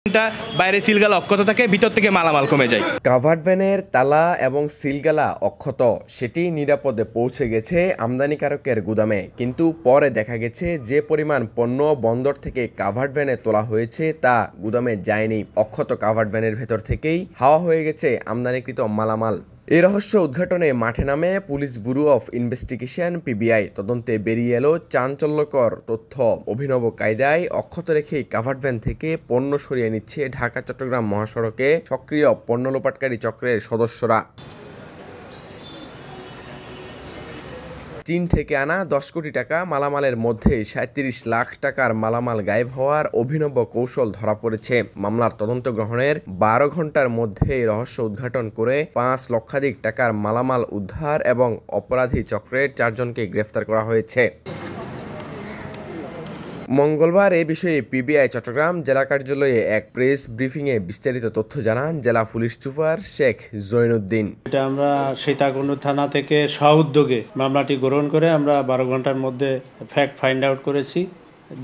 বাইরে সিলগালা অক্ষত থাকে, ভিতর থেকে মালামাল কমে যায়। কাভার্ড ভ্যানের তালা এবং সিলগালা অক্ষত, সেটি নিরাপদে পৌঁছে গেছে আমদানিকারকের গুদামে, কিন্তু পরে দেখা গেছে যে পরিমাণ পণ্য বন্দর থেকে কাভার্ড ভ্যানে তোলা হয়েছে তা গুদামে যায়নি। অক্ষত কাভার্ড ভ্যানের ভেতর থেকেই হাওয়া হয়ে গেছে আমদানিকৃত মালামাল। এই রহস্য উদ্ঘাটনে মাঠে নামে police bureau of investigation PBI. তদন্তে বেরিয়ে এলো চাঞ্চল্যকর তথ্য। অভিনব কায়দায় অক্ষত রেখে কাভার্ড ভ্যান থেকে পণ্য সরিয়ে নিচ্ছে ঢাকা চট্টগ্রাম মহাসড়কে সক্রিয় পণ্য লোপাটকারী চক্রের সদস্যরা। চীন থেকে আনা 10 কোটি টাকা মালামালের মধ্যে 37 লাখ টাকার মালামাল গায়েব হওয়ার অভিনব কৌশল ধরা পড়েছে। মামলার তদন্ত গ্রহণের 12 ঘন্টার মধ্যে রহস্য উদ্ঘাটন করে 5 লক্ষাধিক টাকার মালামাল উদ্ধার এবং অপরাধী চক্রের 4 জনকে গ্রেফতার করা হয়েছে। মঙ্গলবার এ বিষয়ে পিবিআই চট্টগ্রাম জেলা কার্যালয়ে এক প্রেস ব্রিফিংয়ে বিস্তারিত তথ্য জানান জেলা পুলিশ সুপার শেখ জৈনুদ্দিন। এটা আমরা সীতাকুণ্ড থানা থেকে সউদ্যোগে মামলাটি গ্রহণ করে আমরা 12 ঘন্টার মধ্যে ফ্যাক্ট ফাইন্ড আউট করেছি।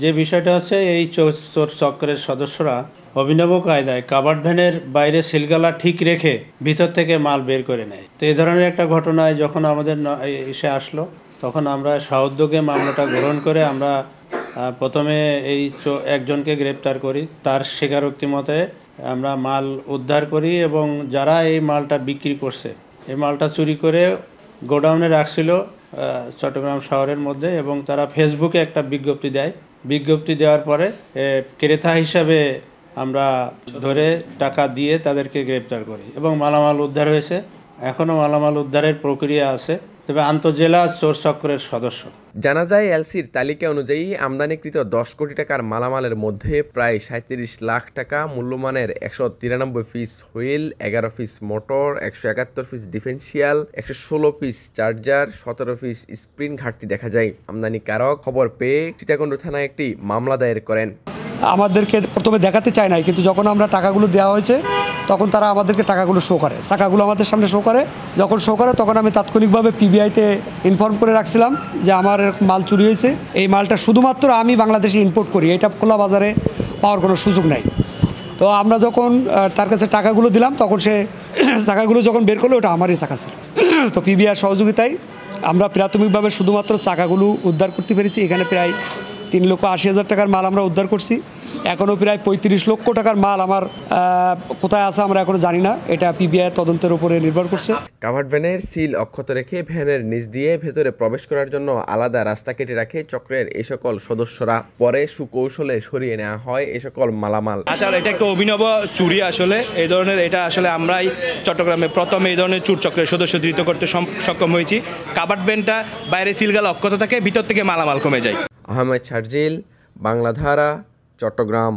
যে বিষয়টা হচ্ছে, এই চোর চক্রের সদস্যরা অভিনব কায়দায় কাভার্ড ভ্যানের বাইরে সিলগালা ঠিক রেখে ভিতর থেকে মাল বের করে নেয়। তো এই ধরনের একটা ঘটনায় যখন আমাদের এসে আসলো, তখন আমরা সউদ্যোগে মামলাটা গ্রহণ করে আমরা প্রথমে এই একজনকে গ্রেপ্তার করি। তার স্বীকারোক্তি মতে আমরা মাল উদ্ধার করি এবং যারা এই মালটা বিক্রি করছে, এই মালটা চুরি করে গোডাউনে রাখছিল চট্টগ্রাম শহরের মধ্যে, এবং তারা ফেসবুকে একটা বিজ্ঞপ্তি দেয়। বিজ্ঞপ্তি দেওয়ার পরে ক্রেতা হিসাবে আমরা ধরে টাকা দিয়ে তাদেরকে গ্রেপ্তার করি এবং মালামাল উদ্ধার হয়েছে। এখনও মালামাল উদ্ধারের প্রক্রিয়া আছে, তবে আন্তঃজেলা চোর চক্রের সদস্য। জানা যায়, এলসির তালিকা অনুযায়ী আমদানিকৃত 10 কোটি টাকার মালামালের মধ্যে প্রায় 37 লাখ টাকা মূল্যমানের 193 piece wheel, 11 piece motor, 171 piece differential, 116 piece charger, 17 piece spring ঘাটতি দেখা যায়। আমদানিকারক খবর পেয়ে সীতাকুণ্ড থানায় একটি মামলা দায়ের করেন। আমাদেরকে প্রথমে দেখাতে চায় নাই, কিন্তু যখন আমরা টাকাগুলো দেওয়া হয়েছে তখন তারা আমাদেরকে টাকাগুলো শো করে, টাকাগুলো আমাদের সামনে শো করে। যখন শো করে তখন আমি তাৎক্ষণিকভাবে পিবিআইতে ইনফর্ম করে রাখছিলাম যে আমার মাল চুরি হয়েছে। এই মালটা শুধুমাত্র আমি বাংলাদেশে ইম্পোর্ট করি, এটা খোলা বাজারে পাওয়ার কোনো সুযোগ নাই। তো আমরা যখন তার কাছে টাকাগুলো দিলাম, তখন সে টাকাগুলো যখন বের করলো, ওটা আমারই টাকা ছিল। তো পিবিআইয়ের সহযোগিতায় আমরা প্রাথমিকভাবে শুধুমাত্র টাকাগুলো উদ্ধার করতে পেরেছি। এখানে প্রায় 3,80,000 টাকার মাল আমরা উদ্ধার করছি। এখনও প্রায় 35 লক্ষ টাকার মাল আমার কোথায় আছে আমরা এখনও জানি না। এটা পিবিআই তদন্তের উপরে নির্ভর করছে। কাভার্ড ভ্যানের সিল অক্ষত রেখে ভ্যানের নিচ দিয়ে ভেতরে প্রবেশ করার জন্য আলাদা রাস্তা কেটে রাখে চক্রের এই সকল সদস্যরা। পরে সুকৌশলে সরিয়ে নেওয়া হয় এই সকল মালামাল। আচ্ছা, এটা একটা অভিনব চুরি। আসলে এই ধরনের এটা আসলে আমরাই চট্টগ্রামে প্রথম এই ধরনের চোর চক্রের সদস্য ধৃত করতে সক্ষম হয়েছি। কাভার্ড ভ্যানটা বাইরে সিলগালা অক্ষত থাকে, ভিতর থেকে মালামাল কমে যায়। আহমেদ শারজিল, বাংলাধারা, চট্টগ্রাম।